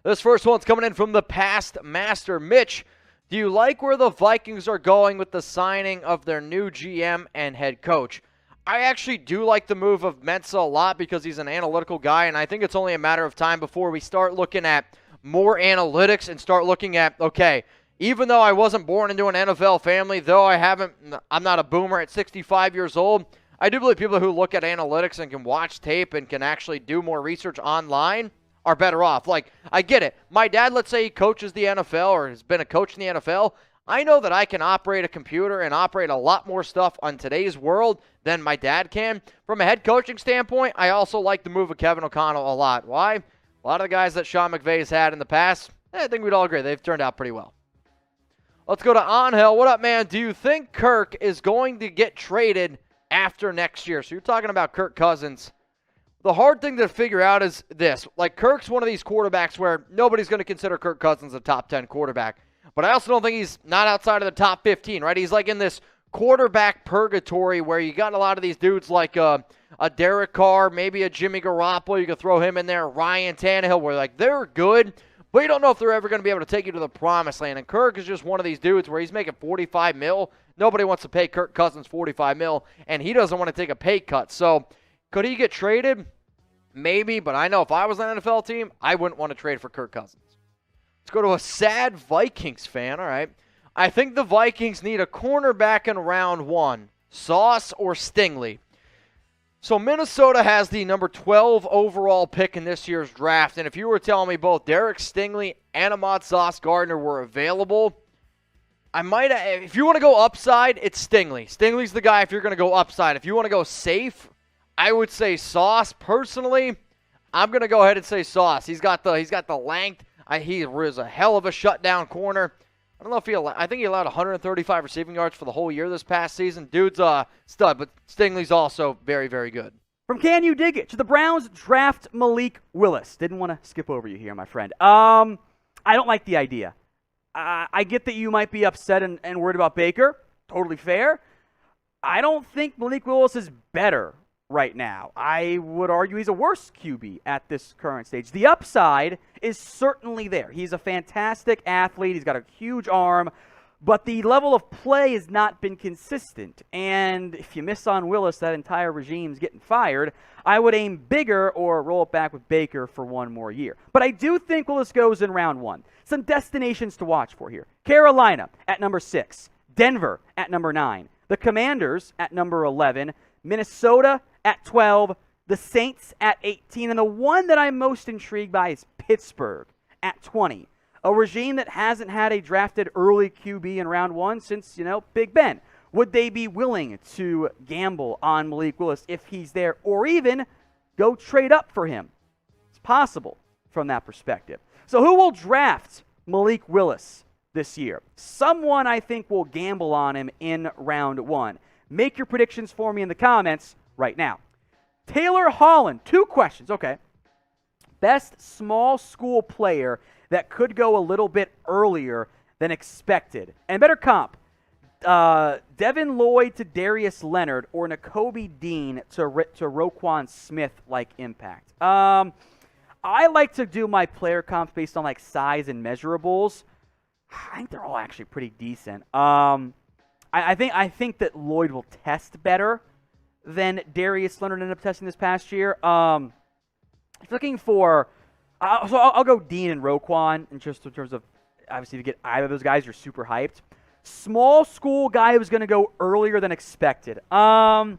This first one's coming in from the past master. Mitch, do you like where the Vikings are going with the signing of their new GM and head coach? I actually do like the move of Mensah a lot because he's an analytical guy, and I think it's only a matter of time before we start looking at more analytics and start looking at, okay, even though I wasn't born into an NFL family, though I'm not a boomer at 65 years old, I do believe people who look at analytics and can watch tape and can actually do more research online are better off. Like, I get it. My dad, let's say he coaches the NFL or has been a coach in the NFL. I know that I can operate a computer and operate a lot more stuff on today's world than my dad can. From a head coaching standpoint, I also like the move of Kevin O'Connell a lot. Why? A lot of the guys that Sean McVay's had in the past, I think we'd all agree, they've turned out pretty well. Let's go to Angel. What up, man? Do you think Kirk is going to get traded after next year? So you're talking about Kirk Cousins. The hard thing to figure out is this. Like, Kirk's one of these quarterbacks where nobody's going to consider Kirk Cousins a top 10 quarterback. But I also don't think he's not outside of the top 15, right? He's like in this quarterback purgatory where you got a lot of these dudes like a Derek Carr, maybe a Jimmy Garoppolo. You could throw him in there, Ryan Tannehill, where like they're good, but you don't know if they're ever going to be able to take you to the promised land. And Kirk is just one of these dudes where he's making $45 million. Nobody wants to pay Kirk Cousins $45 million, and he doesn't want to take a pay cut. So could he get traded? Maybe, but I know if I was an NFL team, I wouldn't want to trade for Kirk Cousins. Let's go to a sad Vikings fan. All right. I think the Vikings need a cornerback in round 1, Sauce or Stingley. So Minnesota has the number 12 overall pick in this year's draft, and if you were telling me both Derek Stingley and Ahmad Gardner were available, if you want to go upside, it's Stingley. Stingley's the guy if you're going to go upside. If you want to go safe, I would say Sauce. Personally, I'm going to go ahead and say Sauce. He's got the length. He was a hell of a shutdown corner. I don't know if I think he allowed 135 receiving yards for the whole year this past season. Dude's a stud, but Stingley's also very, very good. From Can You Dig It? Should the Browns draft Malik Willis? Didn't want to skip over you here, my friend. I don't like the idea. I get that you might be upset and worried about Baker. Totally fair. I don't think Malik Willis is better right now. I would argue he's a worse QB at this current stage. The upside is certainly there. He's a fantastic athlete. He's got a huge arm, but the level of play has not been consistent. And if you miss on Willis, that entire regime's getting fired. I would aim bigger or roll it back with Baker for one more year. But I do think Willis goes in round 1. Some destinations to watch for here. Carolina at number 6. Denver at number 9. The Commanders at number 11. Minnesota at 12, the Saints at 18, and the one that I'm most intrigued by is Pittsburgh at 20. A regime that hasn't had a drafted early QB in round 1 since, Big Ben. Would they be willing to gamble on Malik Willis if he's there, or even go trade up for him? It's possible from that perspective. So who will draft Malik Willis this year? Someone I think will gamble on him in round 1. Make your predictions for me in the comments right now. Taylor Holland, 2 questions. Okay. Best small school player that could go a little bit earlier than expected. And better comp, Devin Lloyd to Darius Leonard or Nakobe Dean to Roquan Smith-like impact. I like to do my player comps based on size and measurables. I think they're all actually pretty decent. I think that Lloyd will test better than Darius Leonard ended up testing this past year. Looking for, so I'll go Dean and Roquan, and just in terms of, obviously, if you get either of those guys, you're super hyped. Small school guy who's going to go earlier than expected. How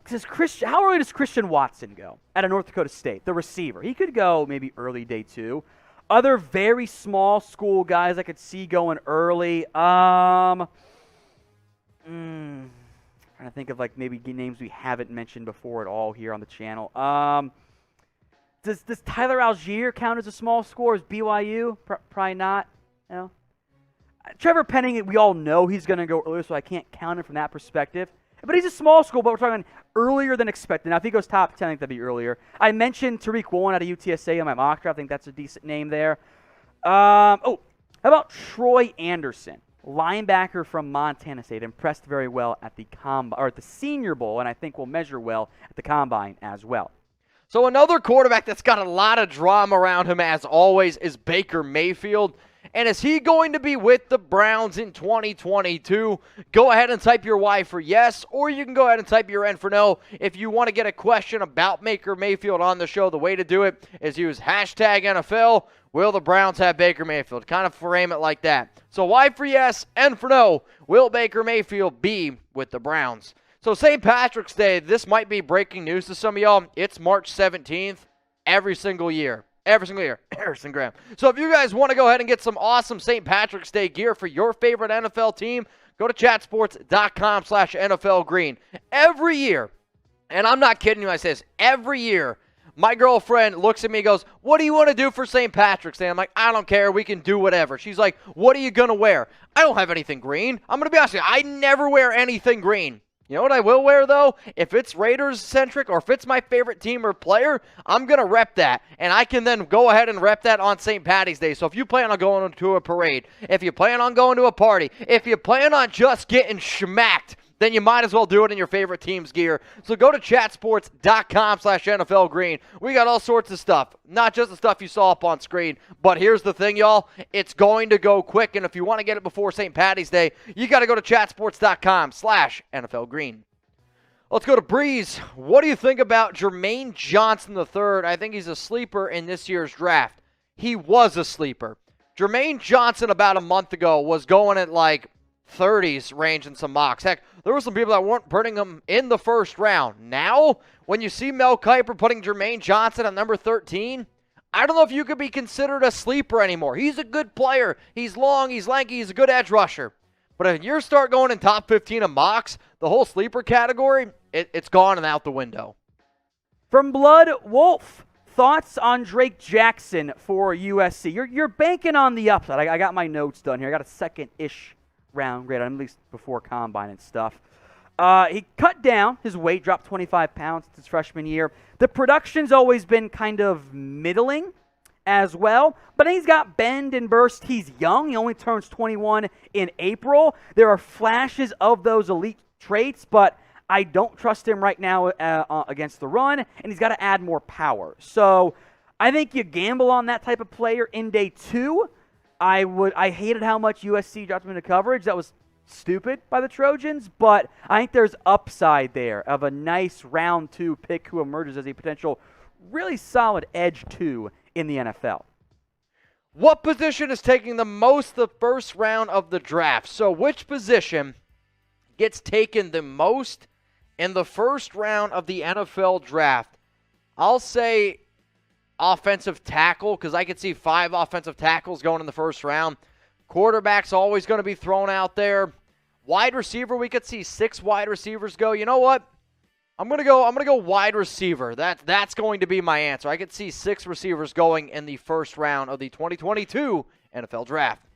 early does Christian Watson go out of North Dakota State, the receiver? He could go maybe early day 2. Other very small school guys I could see going early. Trying to think of maybe names we haven't mentioned before at all here on the channel. Does Tyler Algier count as a small school? Is BYU? Probably not. Trevor Penning, we all know he's going to go earlier, so I can't count him from that perspective. But he's a small school, but we're talking earlier than expected. Now, if he goes top 10, I think that'd be earlier. I mentioned Tariq Woolen out of UTSA in my mock draft. I think that's a decent name there. How about Troy Anderson, linebacker from Montana State? Impressed very well at the Senior Bowl, and I think will measure well at the Combine as well. So another quarterback that's got a lot of drama around him, as always, is Baker Mayfield. And is he going to be with the Browns in 2022? Go ahead and type your Y for yes, or you can go ahead and type your N for no. If you want to get a question about Baker Mayfield on the show, the way to do it is use hashtag NFL. Will the Browns have Baker Mayfield? Kind of frame it like that. So Y for yes, N for no. Will Baker Mayfield be with the Browns? So St. Patrick's Day, this might be breaking news to some of y'all. It's March 17th every single year. Every single year. Harrison Graham. So if you guys want to go ahead and get some awesome St. Patrick's Day gear for your favorite NFL team, go to chatsports.com/NFL Green. Every year, and I'm not kidding you when I say this, every year, my girlfriend looks at me and goes, what do you want to do for St. Patrick's Day? I'm like, I don't care. We can do whatever. She's like, what are you going to wear? I don't have anything green. I'm going to be honest with you. I never wear anything green. You know what I will wear, though? If it's Raiders-centric or if it's my favorite team or player, I'm going to rep that. And I can then go ahead and rep that on St. Patty's Day. So if you plan on going to a parade, if you plan on going to a party, if you plan on just getting schmacked, then you might as well do it in your favorite team's gear. So go to chatsports.com/NFL Green. We got all sorts of stuff, not just the stuff you saw up on screen. But here's the thing, y'all. It's going to go quick, and if you want to get it before St. Patty's Day, you got to go to chatsports.com/NFL Green. Let's go to Breeze. What do you think about Jermaine Johnson III? I think he's a sleeper in this year's draft. He was a sleeper. Jermaine Johnson about a month ago was going at like 30s range in some mocks. Heck, there were some people that weren't putting him in the first round. Now, when you see Mel Kiper putting Jermaine Johnson at number 13, I don't know if you could be considered a sleeper anymore. He's a good player. He's long, he's lanky, he's a good edge rusher. But if you start going in top 15 of mocks, the whole sleeper category, it's gone and out the window. From Blood Wolf, thoughts on Drake Jackson for USC? You're banking on the upside. I got my notes done here. I got a second-ish round grade, at least before combine and stuff. He cut down his weight, dropped 25 pounds his freshman year. The production's always been kind of middling as well, but he's got bend and burst. He's young. He only turns 21 in April. There are flashes of those elite traits, but I don't trust him right now against the run, and he's got to add more power. So I think you gamble on that type of player in day 2. I hated how much USC dropped him into coverage. That was stupid by the Trojans, but I think there's upside there of a nice round 2 pick who emerges as a potential really solid edge 2 in the NFL. What position is taking the most the first round of the draft? So which position gets taken the most in the first round of the NFL draft? I'll say offensive tackle, because I could see 5 offensive tackles going in the first round. Quarterback's always going to be thrown out there. Wide receiver, we could see 6 wide receivers go. You know what? I'm gonna go wide receiver. That's going to be my answer. I could see 6 receivers going in the first round of the 2022 NFL draft.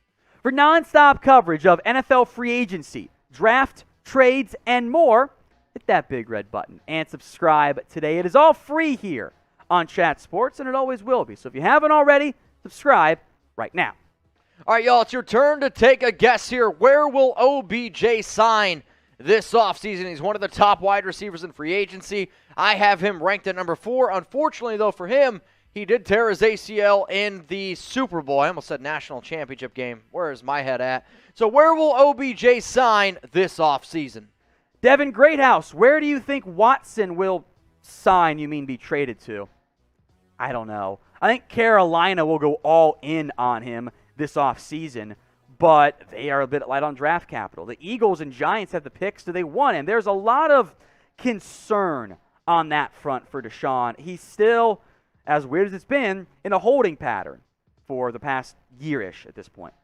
For nonstop coverage of NFL free agency, draft, trades, and more, hit that big red button and subscribe today. It is all free here on Chat Sports, and it always will be. So if you haven't already, subscribe right now. All right, y'all, it's your turn to take a guess here. Where will OBJ sign this offseason? He's one of the top wide receivers in free agency. I have him ranked at number 4. Unfortunately, though, for him, he did tear his ACL in the Super Bowl. I almost said national championship game. Where is my head at? So where will OBJ sign this offseason? Devin Greathouse, where do you think Watson will sign, you mean be traded to? I don't know. I think Carolina will go all in on him this offseason, but they are a bit light on draft capital. The Eagles and Giants have the picks. Do they want him? There's a lot of concern on that front for Deshaun. He's still, as weird as it's been, in a holding pattern for the past year-ish at this point.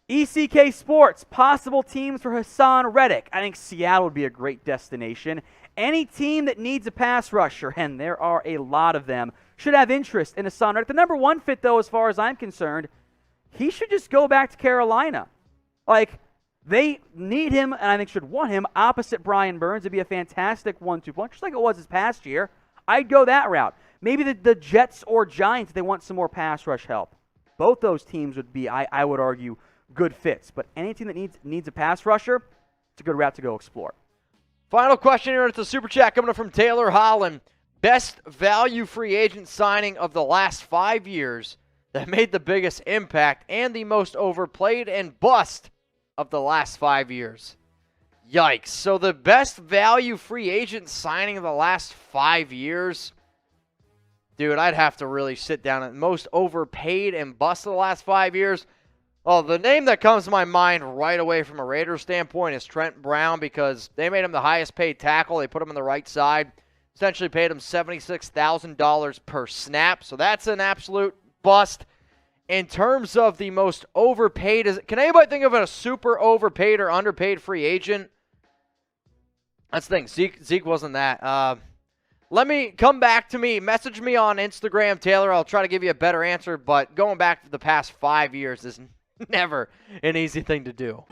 ECK Sports, possible teams for Hassan Reddick. I think Seattle would be a great destination. Any team that needs a pass rusher, and there are a lot of them, should have interest in Hassan Reddick. The number 1 fit, though, as far as I'm concerned, he should just go back to Carolina. Like, they need him, and I think should want him, opposite Brian Burns. It'd be a fantastic 1-2 punch, just like it was this past year. I'd go that route. Maybe the Jets or Giants, they want some more pass rush help. Both those teams would be, I would argue, good fits. But any team that needs a pass rusher, it's a good route to go explore. Final question here. It's a super chat coming up from Taylor Holland. Best value free agent signing of the last 5 years that made the biggest impact, and the most overplayed and bust of the last 5 years. Yikes. So the best value free agent signing of the last 5 years, dude, I'd have to really sit down. And most overpaid and bust of the last 5 years. Well, the name that comes to my mind right away from a Raiders standpoint is Trent Brown, because they made him the highest paid tackle. They put him on the right side. Essentially paid him $76,000 per snap. So that's an absolute bust. In terms of the most overpaid, can anybody think of a super overpaid or underpaid free agent? That's the thing. Zeke wasn't that. Let me come back to me. Message me on Instagram, Taylor. I'll try to give you a better answer. But going back to the past 5 years is never an easy thing to do.